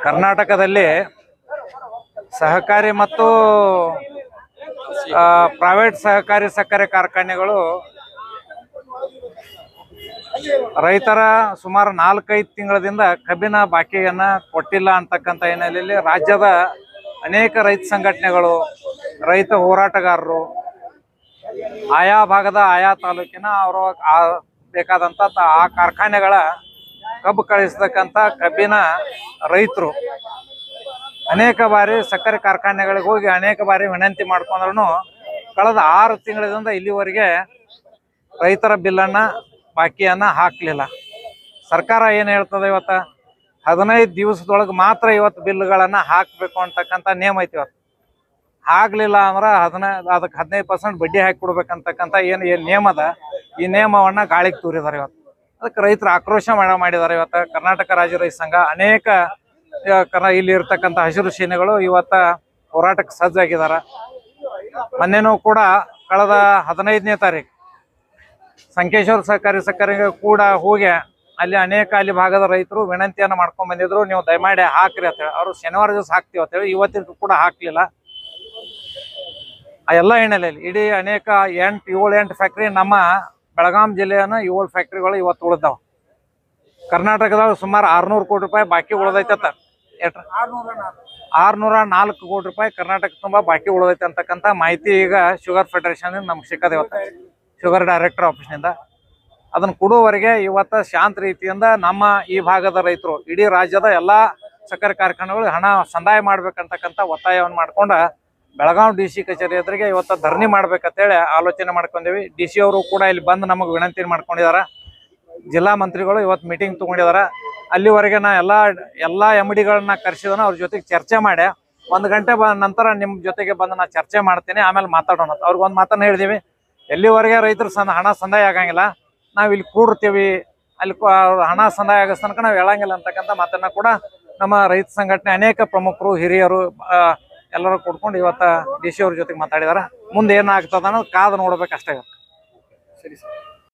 ಕರ್ನಾಟಕದಲ್ಲಿ ಸಹಕಾರಿ ಮತ್ತು ಪ್ರೈವೇಟ್ ಸಹಕಾರಿ ಸಕ್ಕರೆ ಕಾರ್ಖಾನೆಗಳು ರೈತರ ಸುಮಾರು 4-5 ತಿಂಗಳಿಂದ ಕಬ್ಬಿನ ಬಾಕಿಯನ್ನ ಕೊಟ್ಟಿಲ್ಲ ಅಂತಕ್ಕಂಥ ಹಿನ್ನೆಲೆಯಲ್ಲಿ ರಾಜ್ಯದ ಅನೇಕ ರೈತ ಸಂಘಟನೆಗಳು, ರೈತ ಹೋರಾಟಗಾರರು ಆಯಾ ಭಾಗದ ಆಯಾ ತಾಲೂಕಿನ ಅವರು ಬೇಕಾದಂಥ ಆ ಕಾರ್ಖಾನೆಗಳ ಕಬ್ಬು ಕಳಿಸ್ತಕ್ಕಂಥ ಕಬ್ಬಿನ ರೈತರು ಅನೇಕ ಬಾರಿ ಸಕ್ಕರೆ ಕಾರ್ಖಾನೆಗಳಿಗೆ ಹೋಗಿ ಅನೇಕ ಬಾರಿ ವಿನಂತಿ ಮಾಡ್ಕೊಂಡ್ರು ಕಳೆದ 6 ತಿಂಗಳಿಂದ ಇಲ್ಲಿವರೆಗೆ ರೈತರ ಬಿಲ್ಲನ್ನು ಬಾಕಿಯನ್ನು ಹಾಕಲಿಲ್ಲ. ಸರ್ಕಾರ ಏನು ಹೇಳ್ತದೆ, ಇವತ್ತು 15 ದಿವಸದೊಳಗೆ ಮಾತ್ರ ಇವತ್ತು ಬಿಲ್ಗಳನ್ನು ಹಾಕಬೇಕು ಅಂತಕ್ಕಂಥ ನಿಯಮ ಐತಿ. ಇವತ್ತು ಆಗಲಿಲ್ಲ ಅಂದ್ರೆ ಅದಕ್ಕೆ 15% ಬಡ್ಡಿ ಹಾಕಿ ಕೊಡ್ಬೇಕಂತಕ್ಕಂಥ ಏನು ನಿಯಮ ಅದ, ಈ ನಿಯಮವನ್ನು ಗಾಳಿಗೆ ತೂರಿದ್ದಾರೆ. ಇವತ್ತು ಅದಕ್ಕೆ ರೈತರು ಆಕ್ರೋಶ ಮಾಡಿದ್ದಾರೆ. ಇವತ್ತು ಕರ್ನಾಟಕ ರಾಜ್ಯ ರೈತ ಸಂಘ ಅನೇಕ ಇಲ್ಲಿ ಇರ್ತಕ್ಕಂಥ ಹಸಿರು ಸೇನೆಗಳು ಇವತ್ತು ಹೋರಾಟಕ್ಕೆ ಸಜ್ಜಾಗಿದ್ದಾರೆ. ಮೊನ್ನೆನೂ ಕೂಡ ಕಳೆದ 15ನೇ ತಾರೀಕು ಸಂಕೇಶ್ವರ ಸಹಕಾರಿ ಸಕ್ಕರೆಗೆ ಕೂಡ ಹೋಗಿ ಅಲ್ಲಿ ಭಾಗದ ರೈತರು ವಿನಂತಿಯನ್ನು ಮಾಡ್ಕೊಂಡ್ ಬಂದಿದ್ರು, ನೀವು ದಯಮಾಡಿ ಹಾಕ್ರಿ ಅಂತ ಹೇಳಿ. ಅವರು ಶನಿವಾರ ದಿವಸ ಹಾಕ್ತೀವಿ ಅಂತ ಹೇಳಿ ಇವತ್ತಿನ ಕೂಡ ಹಾಕ್ಲಿಲ್ಲ. ಆ ಎಲ್ಲ ಹಿನ್ನೆಲೆಯಲ್ಲಿ ಇಡೀ ಅನೇಕ 7-8 ಫ್ಯಾಕ್ಟ್ರಿ ನಮ್ಮ ಬೆಳಗಾಂ ಜಿಲ್ಲೆಯನ್ನ 7 ಫ್ಯಾಕ್ಟ್ರಿಗಳು ಇವತ್ತು ಉಳಿದಾವ. ಕರ್ನಾಟಕದೊಳಗೆ ಸುಮಾರು 600 ಕೋಟಿ ರೂಪಾಯಿ ಬಾಕಿ ಉಳಿದೈತೆ. 604 ಕೋಟಿ ರೂಪಾಯಿ ಕರ್ನಾಟಕ ತುಂಬಾ ಬಾಕಿ ಉಳಿದೈತೆ ಅಂತಕ್ಕಂಥ ಮಾಹಿತಿ ಈಗ ಶುಗರ್ ಫೆಡರೇಷನ್ ನಮ್ಗೆ ಸಿಕ್ಕದೆ. ಇವತ್ತು ಶುಗರ್ ಡೈರೆಕ್ಟರ್ ಆಫೀಸ್ನಿಂದ ಅದನ್ನು ಕೊಡುವವರೆಗೆ ಇವತ್ತು ಶಾಂತ ರೀತಿಯಿಂದ ನಮ್ಮ ಈ ಭಾಗದ ರೈತರು ಇಡೀ ರಾಜ್ಯದ ಎಲ್ಲ ಸಕ್ಕರೆ ಕಾರ್ಖಾನೆಗಳು ಹಣ ಸಂದಾಯ ಮಾಡ್ಬೇಕಂತಕ್ಕಂಥ ಒತ್ತಾಯವನ್ನು ಮಾಡ್ಕೊಂಡು ಬೆಳಗಾವಿ DC ಕಚೇರಿ ಎದುರಿಗೆ ಇವತ್ತು ಧರಣಿ ಮಾಡ್ಬೇಕಂತೇಳಿ ಆಲೋಚನೆ ಮಾಡ್ಕೊಂಡೇವಿ. DC ಅವರು ಕೂಡ ಇಲ್ಲಿ ಬಂದು ನಮಗೆ ವಿನಂತಿ ಮಾಡ್ಕೊಂಡಿದ್ದಾರೆ. ಜಿಲ್ಲಾ ಮಂತ್ರಿಗಳು ಇವತ್ತು ಮೀಟಿಂಗ್ ತಗೊಂಡಿದ್ದಾರೆ. ಅಲ್ಲಿವರೆಗೆ ನಾ ಎಲ್ಲ MDಗಳನ್ನ ಕರೆಸಿದನ, ಅವ್ರ ಜೊತೆಗೆ ಚರ್ಚೆ ಮಾಡಿ 1 ಗಂಟೆ ನಂತರ ನಿಮ್ಮ ಜೊತೆಗೆ ಬಂದು ನಾ ಚರ್ಚೆ ಮಾಡ್ತೀನಿ, ಆಮೇಲೆ ಮಾತಾಡೋಣ. ಅವ್ರಿಗೊಂದು ಮಾತನ್ನು ಹೇಳಿದೀವಿ, ಎಲ್ಲಿವರೆಗೆ ರೈತರು ಹಣ ಸಂದಾಯ ಆಗಂಗಿಲ್ಲ ನಾವು ಇಲ್ಲಿ ಕೂಡ್ತೀವಿ, ಅಲ್ಲಿ ಹಣ ಸಂದಾಯ ಆಗೋ ತನಕ ನಾವು ಹೇಳಂಗಿಲ್ಲ ಅಂತಕ್ಕಂಥ ಮಾತನ್ನ ಕೂಡ ನಮ್ಮ ರೈತ ಸಂಘಟನೆ ಅನೇಕ ಪ್ರಮುಖರು, ಹಿರಿಯರು ಎಲ್ಲರೂ ಕೂಡ್ಕೊಂಡು ಇವತ್ತು DC ಅವ್ರ ಜೊತೆಗೆ ಮಾತಾಡಿದಾರೆ. ಮುಂದೆ ಏನಾಗ್ತದ ಅನ್ನೋದು ಕಾದು ನೋಡ್ಬೇಕಷ್ಟೇ. ಸರಿ ಸರ್.